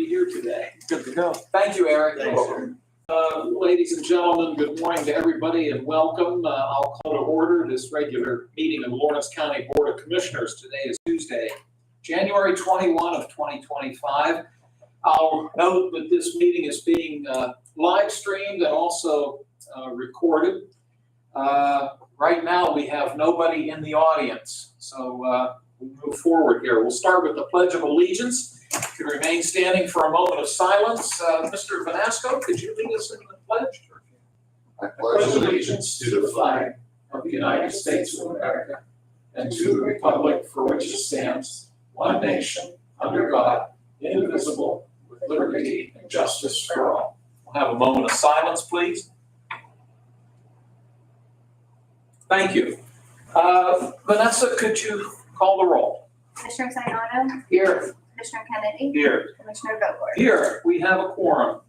be here today. Good to go. Thank you, Eric. Thanks, Eric. Ladies and gentlemen, good morning to everybody and welcome. I'll call to order this regular meeting of Lawrence County Board of Commissioners. Today is Tuesday, January 21 of 2025. I'll note that this meeting is being live streamed and also recorded. Right now, we have nobody in the audience, so we'll move forward here. We'll start with the Pledge of Allegiance. If you remain standing for a moment of silence, Mr. Vanasco, could you lead us in the pledge? I Pledge allegiance to the flag of the United States of America and to the republic for which it stands, one nation, under God, indivisible, with liberty and justice for all. We'll have a moment of silence, please. Thank you. Vanessa, could you call the roll? Commissioner Sinata, Here. Commissioner Kennedy, Here. Commissioner Vogler. Here, we have a quorum.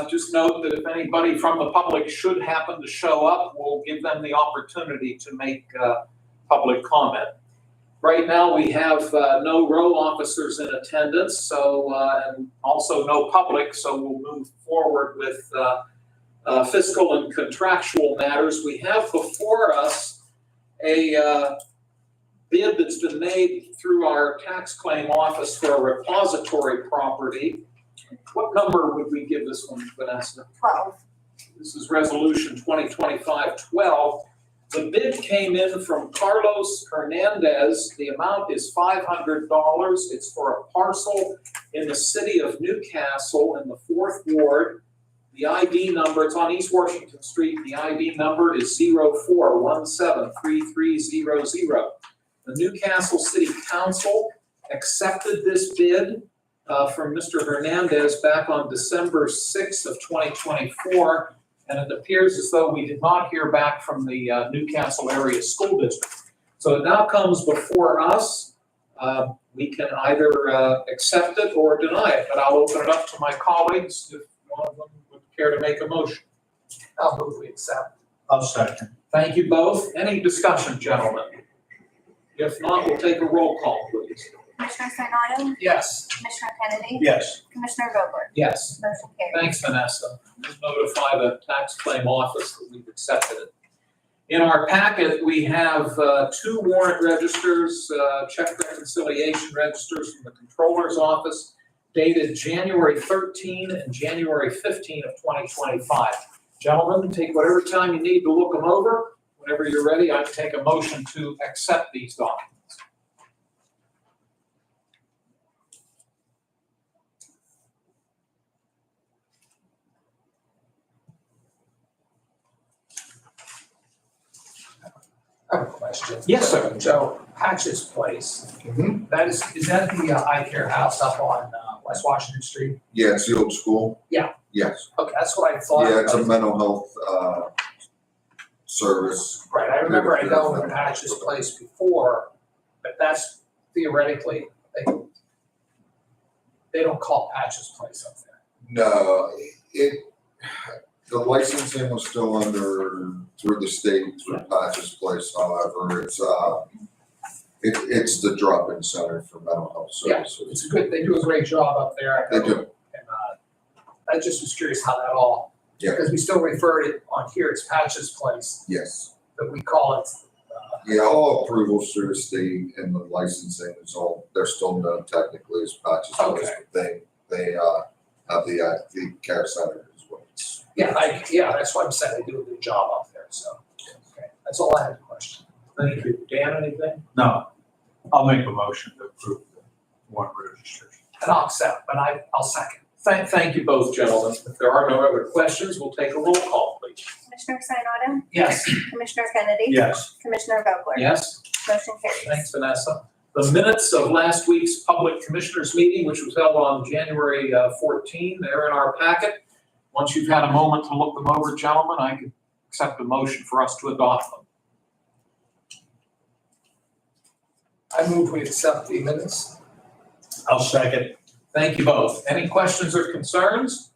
Just note that if anybody from the public should happen to show up, we'll give them the opportunity to make public comment. Right now, we have no row officers in attendance, so and also no public, so we'll move forward with fiscal and contractual matters. We have before us a bid that's been made through our tax claim office for a repository property. What number would we give this one, Vanessa? 12. This is resolution 2025-12. The bid came in from Carlos Hernandez. The amount is $500. It's for a parcel in the city of Newcastle in the 4th Ward. The ID number, it's on East Washington Street. The ID number is 04173300. The Newcastle City Council accepted this bid from Mr. Hernandez back on December 6th of 2024, and it appears as though we did not hear back from the Newcastle Area School District. So it now comes before us. We can either accept it or deny it, but I'll open it up to my colleagues if one of them would care to make a motion. I'll move we accept. I'll second. Thank you both. Any discussion, gentlemen? If not, we'll take a roll call, please. Commissioner Sinata, Yes. Commissioner Kennedy, Yes. Commissioner Vogler. Yes. Motion carries. Thanks, Vanessa. We'll notify the tax claim office that we've accepted it. In our packet, we have 2 warrant registers, check reconciliation registers from the Controller's Office dated January 13 and January 15 of 2025. Gentlemen, take whatever time you need to look them over. Whenever you're ready, I can take a motion to accept these documents. I have a question. Yes, sir. Joe, Patch's Place, Mhm. that is that the eye care house up on West Washington Street? Yeah, it's the old school. Yeah. Yes. Okay, that's what I thought. Yeah, it's a mental health service. Right, I remember I know of Patch's Place before, but that's theoretically, they don't call Patch's Place up there. No, the licensing was still through the state, through Patch's Place, however, it's the drop-in center for mental health Yeah, services. it's good, they do a great job up there. They do. And I just was curious how that all, Yeah. because we still refer it on here, it's Patch's Place, Yes. but we call it, Yeah, all approvals through the state and the licensing is all, they're still known technically as Patch's Place. Okay. But they have the care center as well. yeah, that's what I'm saying, they do a good job up there, so, okay, that's all I had a question. Thank you. Dan, anything? No, I'll make a motion to approve the warrant registration. And I'll accept, but I'll second. Thank you both, gentlemen. If there are no other questions, we'll take a roll call, please. Commissioner Sinata, Yes. Commissioner Kennedy, Yes. Commissioner Vogler. Yes? Motion carries. Thanks, Vanessa. The minutes of last week's public commissioners meeting, which was held on January 14, they're in our packet. Once you've had a moment to look them over, gentlemen, I could accept a motion for us to adopt them. I move we accept the minutes. I'll second. Thank you both. Any questions or concerns?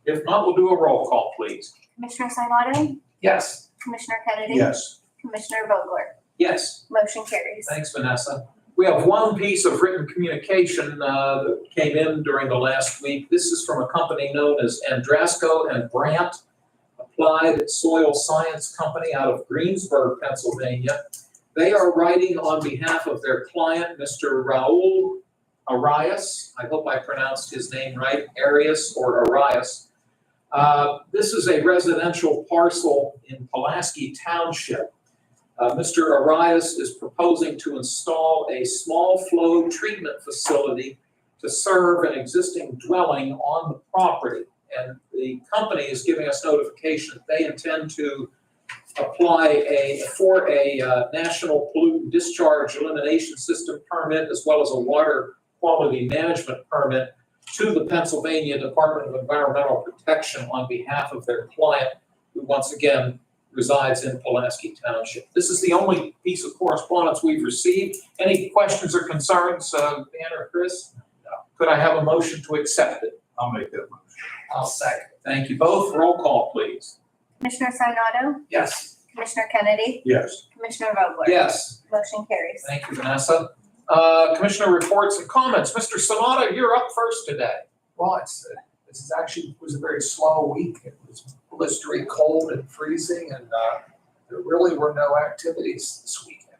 If not, we'll do a roll call, please. Commissioner Sinata, Yes. Commissioner Kennedy. Yes. Commissioner Vogler. Yes. Motion carries. Thanks, Vanessa. We have one piece of written communication that came in during the last week. This is from a company known as Andrasco and Brandt Applied Soil Science Company out of Greensburg, Pennsylvania. They are writing on behalf of their client, Mr. Raul Arias. I hope I pronounced his name right, Arias or Arias. This is a residential parcel in Pulaski Township. Mr. Arias is proposing to install a small flow treatment facility to serve an existing dwelling on the property. And the company is giving us notification that they intend to apply for a national pollutant discharge elimination system permit as well as a water quality management permit to the Pennsylvania Department of Environmental Protection on behalf of their client, who once again resides in Pulaski Township. This is the only piece of correspondence we've received. Any questions or concerns, Dan or Chris? No. Could I have a motion to accept it? I'll make that motion. I'll second. Thank you both. Roll call, please. Commissioner Sinata, Yes. Commissioner Kennedy, Yes. Commissioner Vogler? Yes. Motion carries. Thank you, Vanessa. Commissioner reports and comments. Mr. Sanada, you're up first today. Well, this is actually was a very slow week. It was blistery cold and freezing, and there really were no activities this weekend.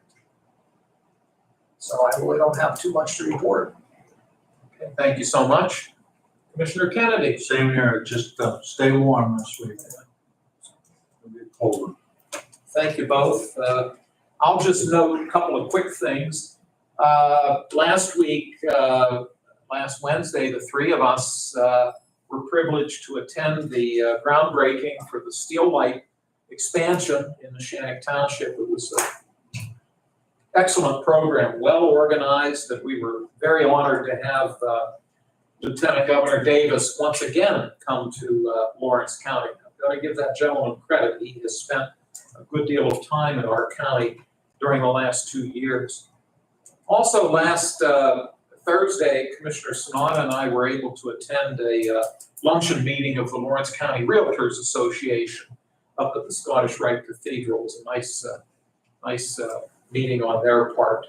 So I really don't have too much to report. Okay, thank you so much. Commissioner Kennedy. Same here, just stay warm this week. It'll be colder. Thank you both. I'll just note a couple of quick things. Last week, last Wednesday, the three of us were privileged to attend the groundbreaking for the Steel Light expansion in Neshannock Township. It was an excellent program, well organized, and we were very honored to have Lieutenant Governor Davis once again come to Lawrence County. I've got to give that gentleman credit. He has spent a good deal of time in our county during the last 2 years. Also, last Thursday, Commissioner Sanada and I were able to attend a luncheon meeting of the Lawrence County Realtors Association up at the Scottish Rite Cathedral. It was a nice meeting on their part.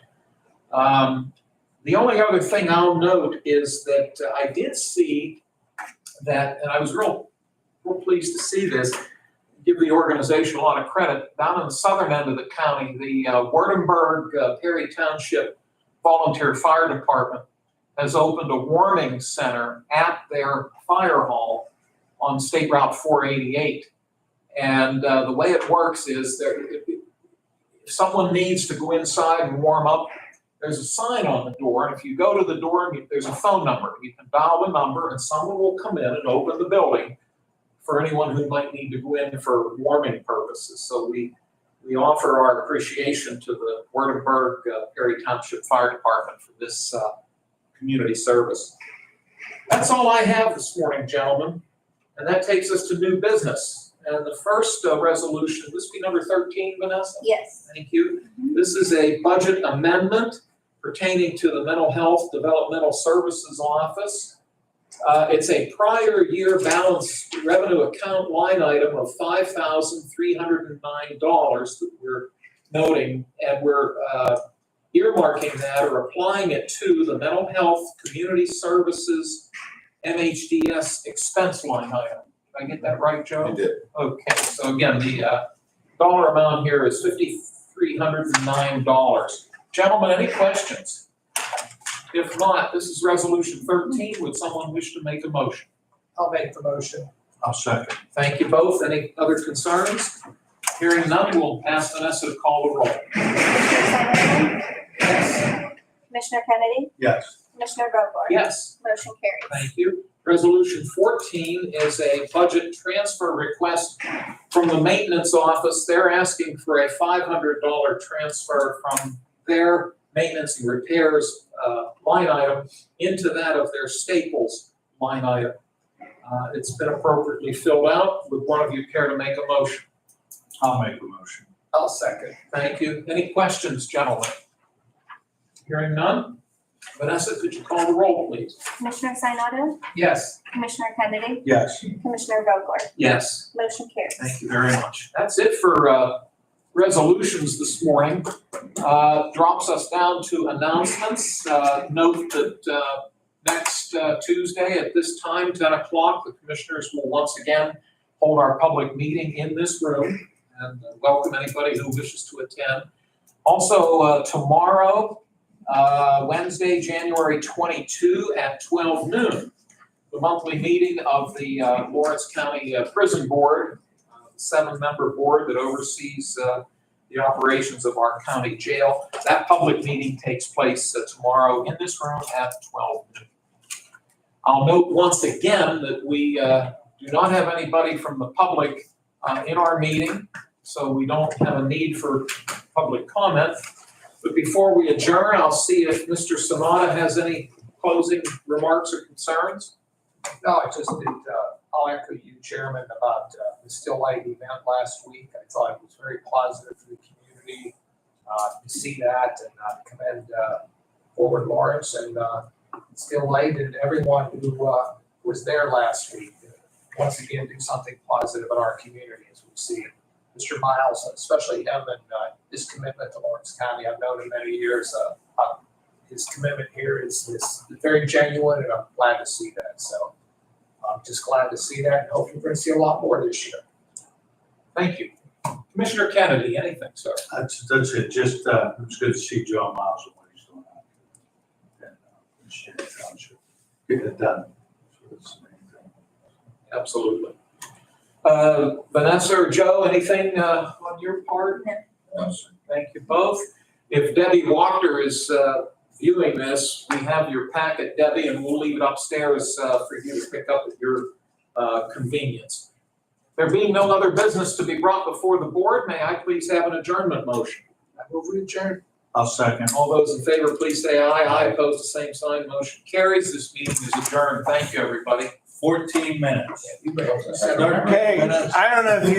The only other thing I'll note is that I did see that, and I was real pleased to see this, give the organization a lot of credit. Down in the southern end of the county, the Wurtemberg Perry Township Volunteer Fire Department has opened a warming center at their fire hall on State Route 488. And the way it works is if someone needs to go inside and warm up, there's a sign on the door, and if you go to the door, there's a phone number. You can dial the number, and someone will come in and open the building for anyone who might need to go in for warming purposes. So we offer our appreciation to the Wurtemberg Perry Township Fire Department for this community service. That's all I have this morning, gentlemen, and that takes us to new business. And the first resolution, this be number 13, Vanessa? Yes. Thank you. This is a budget amendment pertaining to the Mental Health Developmental Services Office. It's a prior year balance revenue account line item of $5,309 that we're noting, and we're earmarking that or applying it to the Mental Health Community Services MHDS expense line item. Did I get that right, Joe? You did. Okay, so again, the dollar amount here is $5,309. Gentlemen, any questions? If not, this is resolution 13. Would someone wish to make a motion? I'll make the motion. I'll second. Thank you both. Any other concerns? Hearing none, we'll ask Vanessa to call the roll. Commissioner Sinata, Yes. Commissioner Kennedy, Yes. Commissioner Vogler? Yes. Motion carries. Thank you. Resolution 14 is a budget transfer request from the maintenance office. They're asking for a $500 transfer from their maintenance and repairs line item into that of their Staples line item. It's been appropriately filled out. Would one of you care to make a motion? I'll make the motion. I'll second. Thank you. Any questions, gentlemen? Hearing none. Vanessa, could you call the roll, please? Commissioner Sinata, Yes. Commissioner Kennedy, Yes. Commissioner Vogler? Yes. Motion carries. Thank you very much. That's it for resolutions this morning. Drops us down to announcements. Note that next Tuesday at this time, 10 o'clock, the commissioners will once again hold our public meeting in this room and welcome anybody who wishes to attend. Also, tomorrow, Wednesday, January 22 at 12 noon, the monthly meeting of the Lawrence County Prison Board, the 7-member board that oversees the operations of our county jail. That public meeting takes place tomorrow in this room at 12 noon. I'll note once again that we do not have anybody from the public in our meeting, so we don't have a need for public comment. But before we adjourn, I'll see if Mr. Sanada has any closing remarks or concerns. No, I just did, I'll echo you, Chairman, about the Still Light event last week. I thought it was very positive for the community to see that, and commend Forward Lawrence and Still Light and everyone who was there last week. Once again, do something positive in our community as we see Mr. Miles, especially him and his commitment to Lawrence County. I've known him many years. His commitment here is very genuine, and I'm glad to see that. So I'm just glad to see that, and hopefully we're going to see a lot more this year. Thank you. Commissioner Kennedy, anything, sir? That's it, just, it was good to see John Miles and what he's doing out there. And, Shannon Township, get it done. So that's the main thing. Absolutely. Vanessa or Joe, anything on your part? No. Thank you both. If Debbie Walker is viewing this, we have your packet, Debbie, and we'll leave it upstairs for you to pick up at your convenience. There being no other business to be brought before the board, may I please have an adjournment motion? I move we adjourn. I'll second. All those in favor, please say aye. Aye, opposed, the same sign. Motion carries. This meeting is adjourned. Thank you, everybody. 14 minutes. You may also say- Okay, I don't know if you